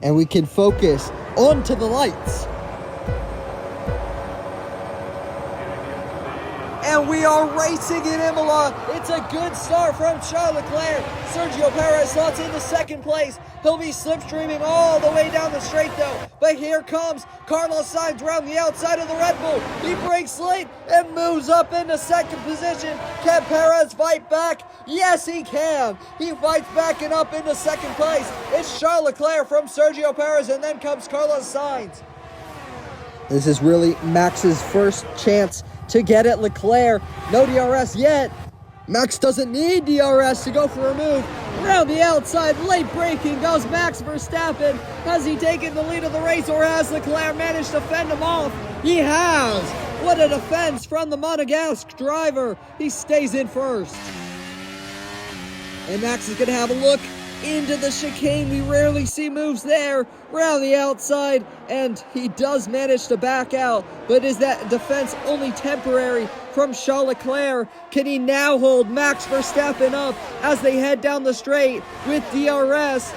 and we can focus onto the lights. And we are racing in Imola. It's a good start from Charles Leclerc. Sergio Perez slots into second place. He'll be slipstreaming all the way down the straight though. But here comes Carlos Sainz around the outside of the Red Bull. He breaks late and moves up into second position. Can Perez fight back? Yes, he can. He fights back and up into second place. It's Charles Leclerc from Sergio Perez, and then comes Carlos Sainz. This is really Max's first chance to get at Leclerc. No DRS yet. Max doesn't need DRS to go for a move. Around the outside, late braking goes Max Verstappen. Has he taken the lead of the race, or has Leclerc managed to fend him off? He has. What a defense from the Monegasque driver. He stays in first. And Max is going to have a look into the chicane. We rarely see moves there. Around the outside, and he does manage to back out. But is that defense only temporary from Charles Leclerc? Can he now hold Max Verstappen up as they head down the straight with DRS?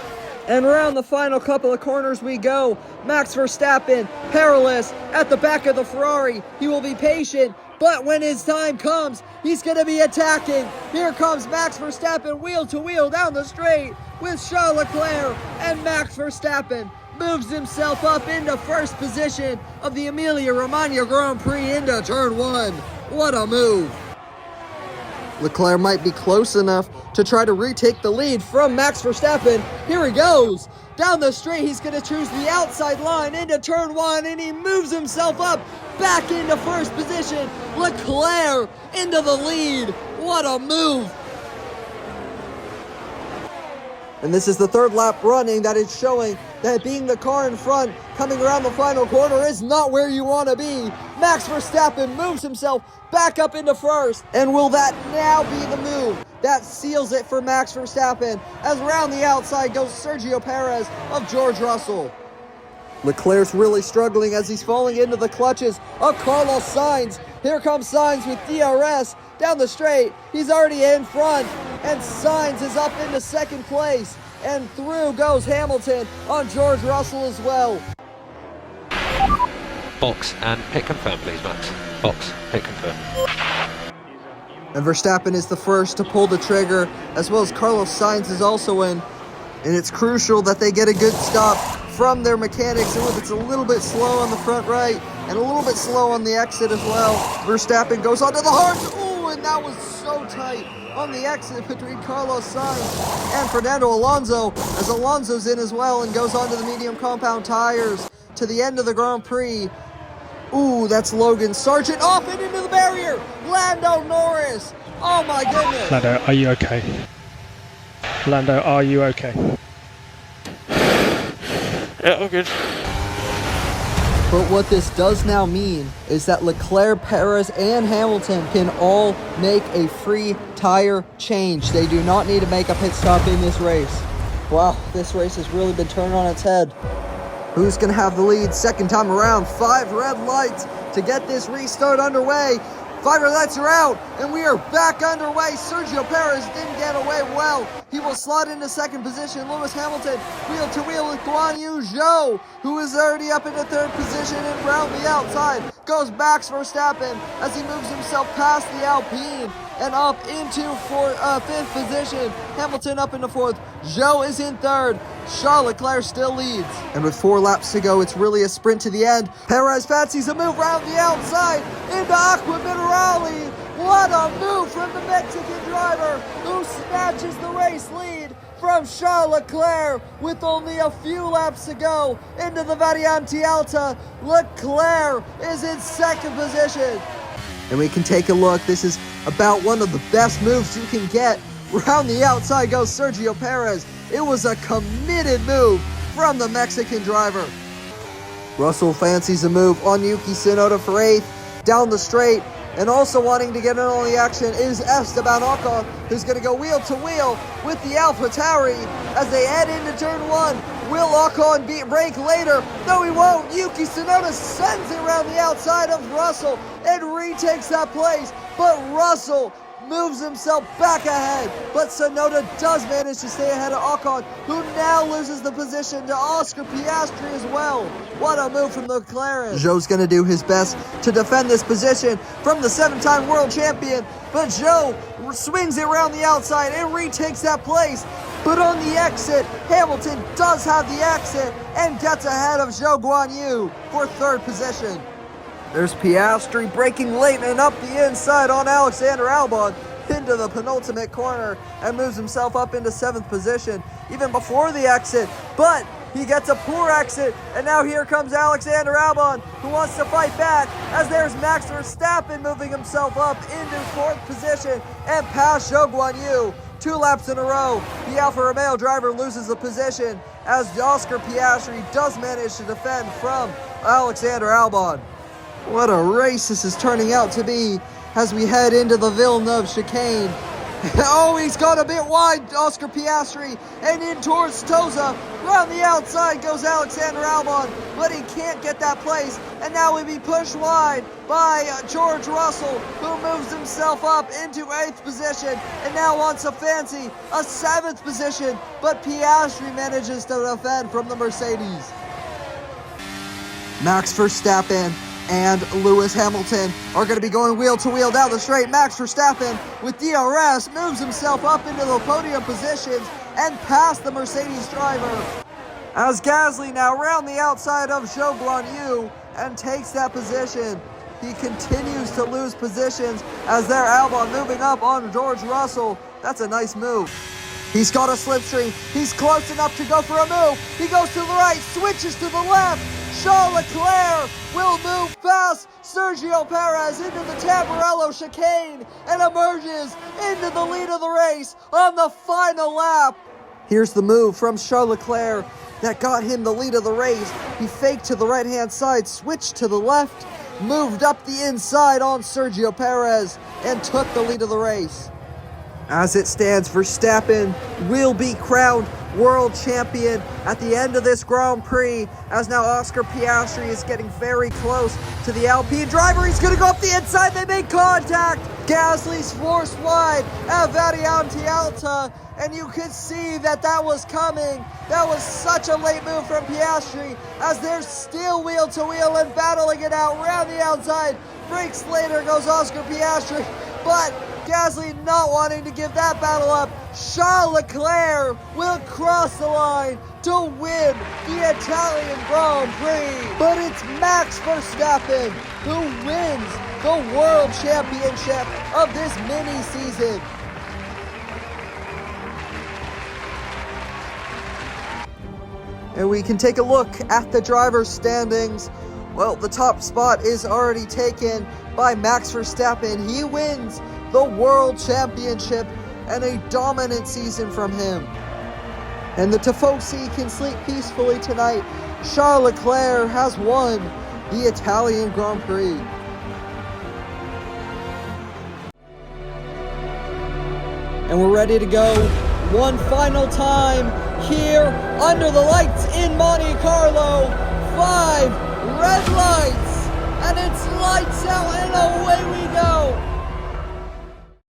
And around the final couple of corners we go. Max Verstappen, perilous, at the back of the Ferrari. He will be patient, but when his time comes, he's going to be attacking. Here comes Max Verstappen wheel to wheel down the straight with Charles Leclerc, and Max Verstappen moves himself up into first position of the Emilia Romagna Grand Prix into turn 1. What a move. Leclerc might be close enough to try to retake the lead from Max Verstappen. Here he goes. Down the straight, he's going to choose the outside line into turn 1, and he moves himself up back into first position. Leclerc into the lead. What a move. And this is the third lap running that is showing that being the car in front coming around the final corner is not where you want to be. Max Verstappen moves himself back up into first. And will that now be the move that seals it for Max Verstappen, as around the outside goes Sergio Perez of George Russell. Leclerc's really struggling as he's falling into the clutches of Carlos Sainz. Here comes Sainz with DRS down the straight. He's already in front, and Sainz is up into second place. And through goes Hamilton on George Russell as well. Box and hit confirm, please, Max. Box, hit confirm. And Verstappen is the first to pull the trigger, as well as Carlos Sainz is also in. And it's crucial that they get a good stop from their mechanics. And it's a little bit slow on the front right and a little bit slow on the exit as well. Verstappen goes onto the hards. Oh, and that was so tight on the exit between Carlos Sainz and Fernando Alonso, as Alonso's in as well and goes onto the medium compound tires to the end of the Grand Prix. Ooh, that's Logan Sargent off and into the barrier. Lando Norris. Oh my goodness. Lando, are you okay? Lando, are you okay? Yeah, all good. But what this does now mean is that Leclerc, Perez, and Hamilton can all make a free tire change. They do not need to make a pit stop in this race. Wow, this race has really been turned on its head. Who's going to have the lead second time around? 5 red lights to get this restart underway. 5 red lights are out, and we are back underway. Sergio Perez didn't get away well. He will slot into second position. Lewis Hamilton, wheel to wheel with Guan Yu Zhou, who is already up into third position, and round the outside goes Max Verstappen as he moves himself past the Alpine and up into fifth position. Hamilton up into fourth. Zhou is in third. Charles Leclerc still leads. And with 4 laps to go, it's really a sprint to the end. Perez fancies a move round the outside into Aqua Minerale. What a move from the Mexican driver, who snatches the race lead from Charles Leclerc with only a few laps to go into the Variante Alta. Leclerc is in second position. And we can take a look. This is about one of the best moves you can get. Round the outside goes Sergio Perez. It was a committed move from the Mexican driver. Russell fancies a move on Yuki Tsunoda for 8th. Down the straight, and also wanting to get in on the action is Esteban Ocon, who's going to go wheel to wheel with the AlphaTauri as they head into turn 1. Will Ocon brake later? No, he won't. Yuki Tsunoda sends it around the outside of Russell and retakes that place. But Russell moves himself back ahead, but Tsunoda does manage to stay ahead of Ocon, who now loses the position to Oscar Piastri as well. What a move from the McLaren. Zhou's going to do his best to defend this position from the 7-time world champion, but Zhou swings it around the outside and retakes that place. But on the exit, Hamilton does have the exit and gets ahead of Zhou Guanyu for 3rd position. There's Piastri braking late and up the inside on Alexander Albon into the penultimate corner and moves himself up into 7th position even before the exit, but he gets a poor exit, and now here comes Alexander Albon, who wants to fight back, as there's Max Verstappen moving himself up into 4th position and past Zhou Guanyu. 2 laps in a row, the Alfa Romeo driver loses the position as Oscar Piastri does manage to defend from Alexander Albon. What a race this is turning out to be as we head into the Villeneuve chicane. Oh, he's got a bit wide, Oscar Piastri, and in towards Toza. Around the outside goes Alexander Albon, but he can't get that place, and now he'll be pushed wide by George Russell, who moves himself up into 8th position, and now wants a fancy, a 7th position, but Piastri manages to defend from the Mercedes. Max Verstappen and Lewis Hamilton are going to be going wheel to wheel down the straight. Max Verstappen with DRS moves himself up into the podium positions and past the Mercedes driver, as Gasly now around the outside of Zhou Guanyu and takes that position. He continues to lose positions as their Albon moving up on George Russell. That's a nice move. He's got a slipstream. He's close enough to go for a move. He goes to the right, switches to the left. Charles Leclerc will move past Sergio Perez into the Tamburello chicane and emerges into the lead of the race on the final lap. Here's the move from Charles Leclerc that got him the lead of the race. He faked to the right-hand side, switched to the left, moved up the inside on Sergio Perez, and took the lead of the race. As it stands, Verstappen will be crowned world champion at the end of this Grand Prix, as now Oscar Piastri is getting very close to the Alpine driver. He's going to go up the inside. They make contact. Gasly's forced wide at Variante Alta, and you could see that was coming. That was such a late move from Piastri, as they're still wheel to wheel and battling it out around the outside. Breaks later goes Oscar Piastri, but Gasly not wanting to give that battle up. Charles Leclerc will cross the line to win the Italian Grand Prix. But it's Max Verstappen who wins the World Championship of this mini season. And we can take a look at the driver's standings. Well, the top spot is already taken by Max Verstappen. He wins the World Championship, and a dominant season from him. And the Tifosi can sleep peacefully tonight. Charles Leclerc has won the Italian Grand Prix. And we're ready to go one final time here under the lights in Monte Carlo. 5 red lights, and it's lights out, and away we go.